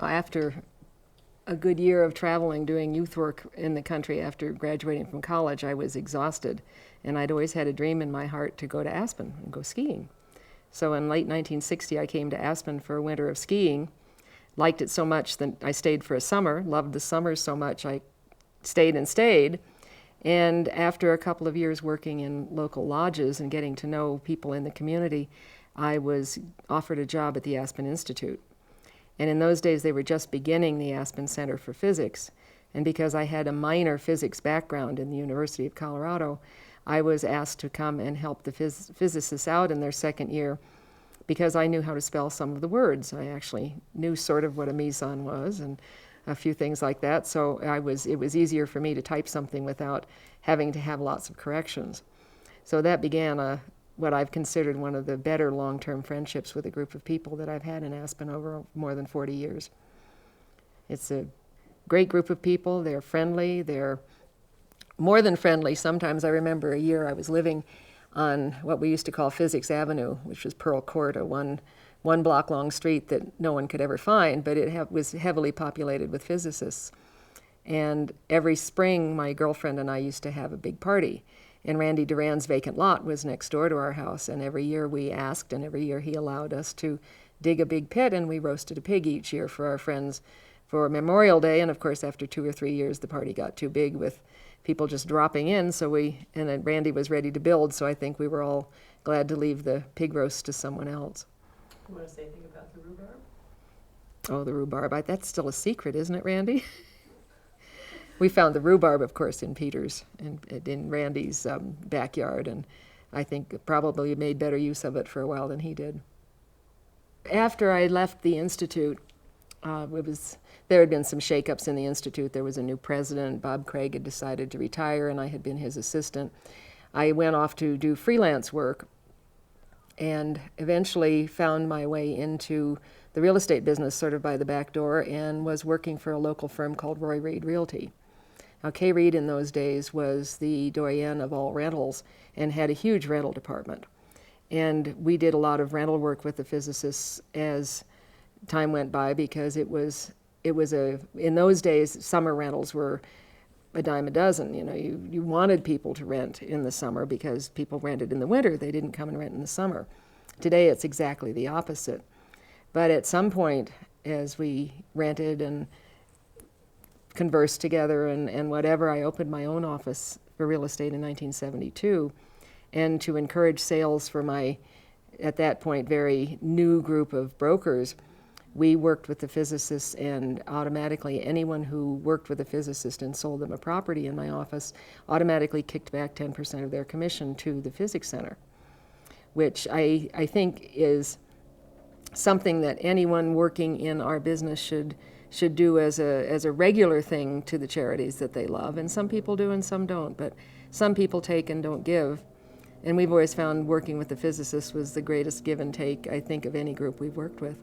After a good year of traveling, doing youth work in the country after graduating from college, I was exhausted. And I'd always had a dream in my heart to go to Aspen and go skiing. So in late 1960, I came to Aspen for a winter of skiing. Liked it so much that I stayed for a summer. Loved the summers so much I stayed and stayed. And after a couple of years working in local lodges and getting to know people in the community, I was offered a job at the Aspen Institute. And in those days, they were just beginning the Aspen Center for Physics. And because I had a minor physics background in the University of Colorado, I was asked to come and help the physicists out in their second year because I knew how to spell some of the words. I actually knew sort of what a meson was and a few things like that. So it was easier for me to type something without having to have lots of corrections. So that began what I've considered one of the better long-term friendships with a group of people that I've had in Aspen over more than 40 years. It's a great group of people. They're friendly. They're more than friendly. Sometimes I remember a year I was living on what we used to call Physics Avenue, which was Pearl Court, a one block long street that no one could ever find, but it was heavily populated with physicists. And every spring, my girlfriend and I used to have a big party. And Randy Duran's vacant lot was next door to our house, and every year we asked, and every year he allowed us to dig a big pit, and we roasted a pig each year for our friends for Memorial Day. And of course, after 2 or 3 years, the party got too big with people just dropping in, and then Randy was ready to build, so I think we were all glad to leave the pig roast to someone else. You want to say anything about the rhubarb? Oh, the rhubarb. That's still a secret, isn't it, Randy? We found the rhubarb, of course, in Peter's, in Randy's backyard, and I think probably made better use of it for a while than he did. After I left the Institute, there had been some shakeups in the Institute. There was a new president. Bob Craig had decided to retire, and I had been his assistant. I went off to do freelance work and eventually found my way into the real estate business sort of by the back door and was working for a local firm called Roy Reed Realty. Now, Kay Reed in those days was the doyen of all rentals and had a huge rental department. And we did a lot of rental work with the physicists as time went by because in those days, summer rentals were a dime a dozen. You know, you wanted people to rent in the summer because people rented in the winter. They didn't come and rent in the summer. Today, it's exactly the opposite. But at some point, as we rented and conversed together and whatever, I opened my own office for real estate in 1972. And to encourage sales for my, at that point, very new group of brokers, we worked with the physicists, and automatically anyone who worked with a physicist and sold them a property in my office automatically kicked back 10% of their commission to the Physics Center, which I think is something that anyone working in our business should do as a regular thing to the charities that they love. And some people do and some don't, but some people take and don't give. And we've always found working with the physicists was the greatest give and take, I think, of any group we've worked with.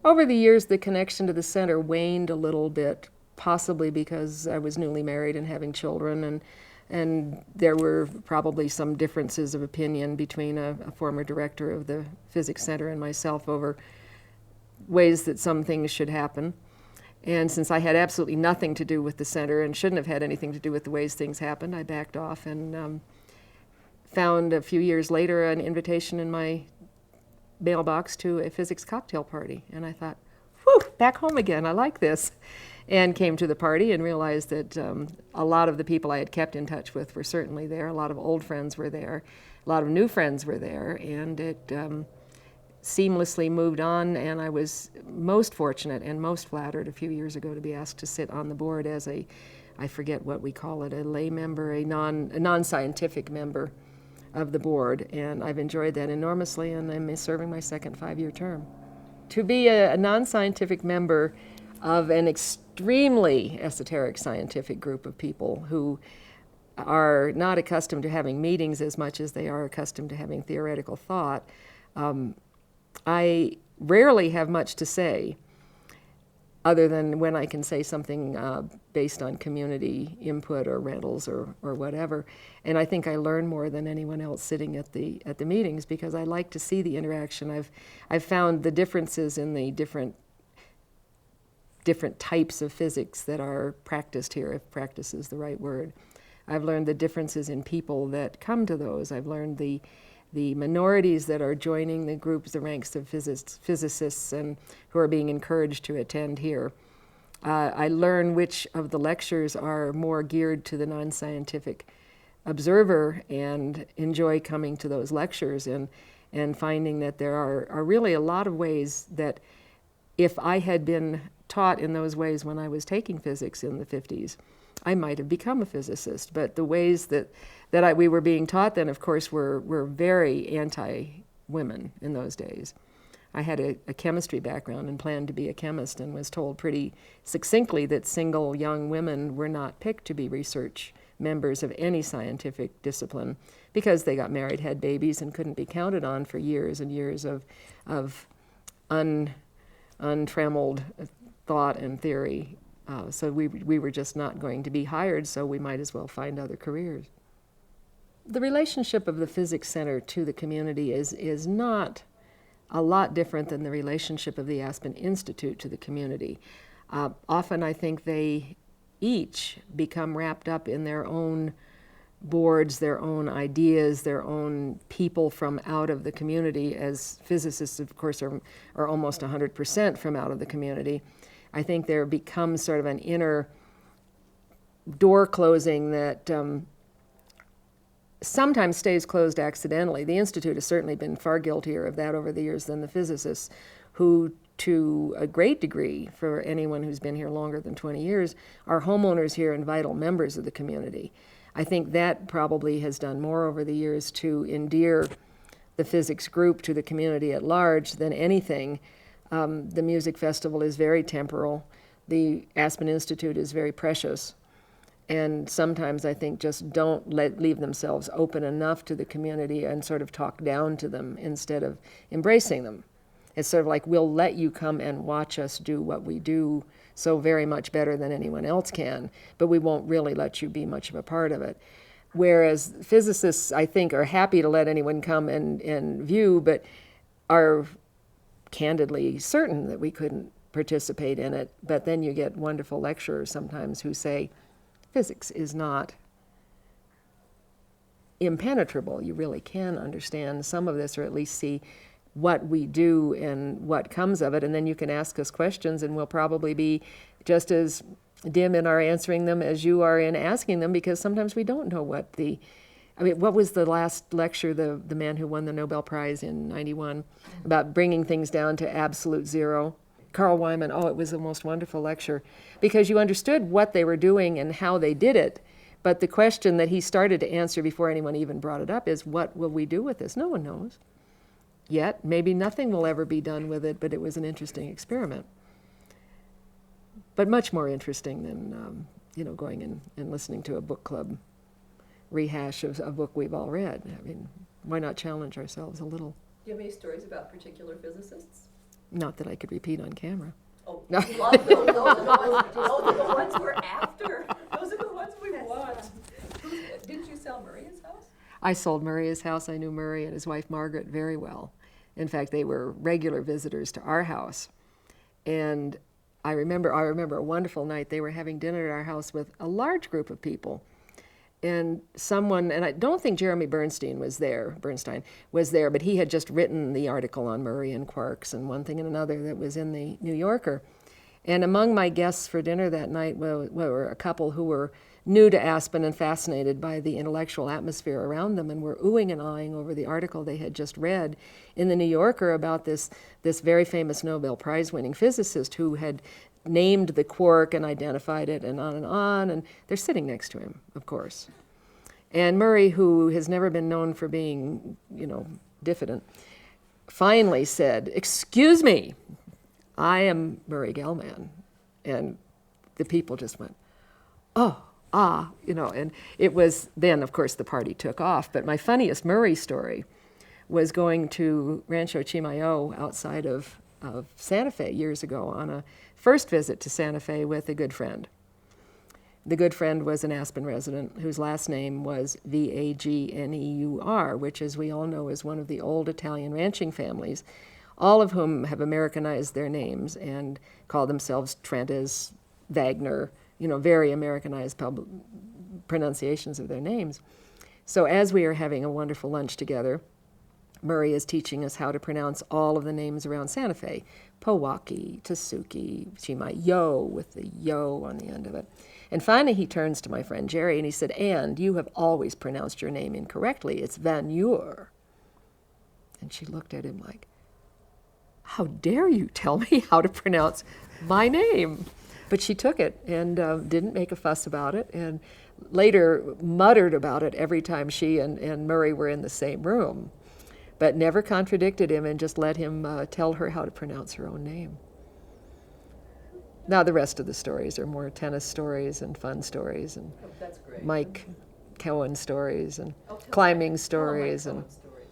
Over the years, the connection to the center waned a little bit, possibly because I was newly married and having children, and there were probably some differences of opinion between a former director of the Physics Center and myself over ways that some things should happen. And since I had absolutely nothing to do with the center and shouldn't have had anything to do with the ways things happened, I backed off and found a few years later an invitation in my mailbox to a physics cocktail party. And I thought, whew, back home again, I like this. And came to the party and realized that a lot of the people I had kept in touch with were certainly there. A lot of old friends were there. A lot of new friends were there. And it seamlessly moved on. And I was most fortunate and most flattered a few years ago to be asked to sit on the board as I forget what we call it, a lay member, a non-scientific member of the board, and I've enjoyed that enormously, and I'm serving my second 5-year term. To be a non-scientific member of an extremely esoteric scientific group of people who are not accustomed to having meetings as much as they are accustomed to having theoretical thought, I rarely have much to say other than when I can say something based on community input or rentals or whatever. And I think I learn more than anyone else sitting at the meetings because I like to see the interaction. I've found the differences in the different different types of physics that are practiced here, if practice is the right word. I've learned the differences in people that come to those. I've learned the minorities that are joining the groups, the ranks of physicists and who are being encouraged to attend here. I learn which of the lectures are more geared to the non-scientific observer and enjoy coming to those lectures and finding that there are really a lot of ways that if I had been taught in those ways when I was taking physics in the 50s, I might have become a physicist. But the ways that we were being taught then, of course, were very anti-women in those days. I had a chemistry background and planned to be a chemist and was told pretty succinctly that single young women were not picked to be research members of any scientific discipline because they got married, had babies, and couldn't be counted on for years and years of untrammeled thought and theory. So we were just not going to be hired, so we might as well find other careers. The relationship of the Physics Center to the community is not a lot different than the relationship of the Aspen Institute to the community. Often I think they each become wrapped up in their own boards, their own ideas, their own people from out of the community, as physicists, of course, are almost 100% from out of the community. I think there becomes sort of an inner door closing that sometimes stays closed accidentally. The Institute has certainly been far guiltier of that over the years than the physicists, who, to a great degree, for anyone who's been here longer than 20 years, are homeowners here and vital members of the community. I think that probably has done more over the years to endear the physics group to the community at large than anything. The music festival is very temporal. The Aspen Institute is very precious. And sometimes I think just don't leave themselves open enough to the community and sort of talk down to them instead of embracing them. It's sort of like, we'll let you come and watch us do what we do so very much better than anyone else can, but we won't really let you be much of a part of it. Whereas physicists, I think, are happy to let anyone come and view, but are candidly certain that we couldn't participate in it. But then you get wonderful lecturers sometimes who say, physics is not impenetrable. You really can understand some of this, or at least see what we do and what comes of it, and then you can ask us questions and we'll probably be just as dim in our answering them as you are in asking them, because sometimes we don't know what what was the last lecture, the man who won the Nobel Prize in '91, about bringing things down to absolute zero? Carl Wyman, it was the most wonderful lecture, because you understood what they were doing and how they did it, but the question that he started to answer before anyone even brought it up is, what will we do with this? No one knows yet. Maybe nothing will ever be done with it, but it was an interesting experiment. But much more interesting than going and listening to a book club rehash of a book we've all read. I mean, why not challenge ourselves a little? Do you have any stories about particular physicists? Not that I could repeat on camera. Oh, no. Love those. Those are the ones we're after. Those are the ones we want. Didn't you sell Murray's house? I sold Murray's house. I knew Murray and his wife Margaret very well. In fact, they were regular visitors to our house. And I remember a wonderful night. They were having dinner at our house with a large group of people. And I don't think Jeremy Bernstein was there, but he had just written the article on Murray and quarks and one thing and another that was in the New Yorker. And among my guests for dinner that night were a couple who were new to Aspen and fascinated by the intellectual atmosphere around them, and were oohing and aahing over the article they had just read in the New Yorker about this very famous Nobel Prize-winning physicist who had named the quark and identified it and on, and they're sitting next to him, of course. And Murray, who has never been known for being, diffident, finally said, "Excuse me, I am Murray Gell-Mann." And the people just went, and it was then, of course, the party took off. But my funniest Murray story was going to Rancho Chimayo outside of Santa Fe years ago on a first visit to Santa Fe with a good friend. The good friend was an Aspen resident whose last name was Vagneur, which, as we all know, is one of the old Italian ranching families all of whom have Americanized their names and call themselves Trentes, Wagner, very Americanized pronunciations of their names. So as we are having a wonderful lunch together, Murray is teaching us how to pronounce all of the names around Santa Fe. Powaki, Tasuki, Chimayo with the yo on the end of it. And finally he turns to my friend Jerry and he said, "And you have always pronounced your name incorrectly. It's Van Eur." And she looked at him like, "How dare you tell me how to pronounce my name?" But she took it and didn't make a fuss about it, and later muttered about it every time she and Murray were in the same room, but never contradicted him and just let him tell her how to pronounce her own name. Now the rest of the stories are more tennis stories and fun stories and That's great. Mike Cohen stories and Tell climbing Mike stories and Cohen story.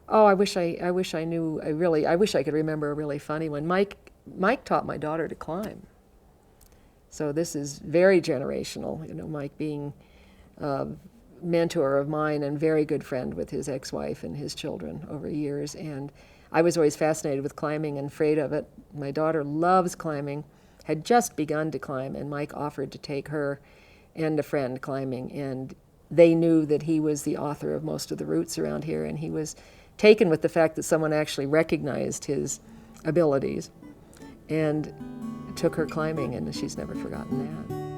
oh, I wish I knew. I wish I could remember a really funny one. Mike taught my daughter to climb. So this is very generational. Mike being a mentor of mine and very good friend with his ex-wife and his children over years. And I was always fascinated with climbing and afraid of it. My daughter loves climbing, had just begun to climb, and Mike offered to take her and a friend climbing. And they knew that he was the author of most of the routes around here, and he was taken with the fact that someone actually recognized his abilities and took her climbing, and she's never forgotten that.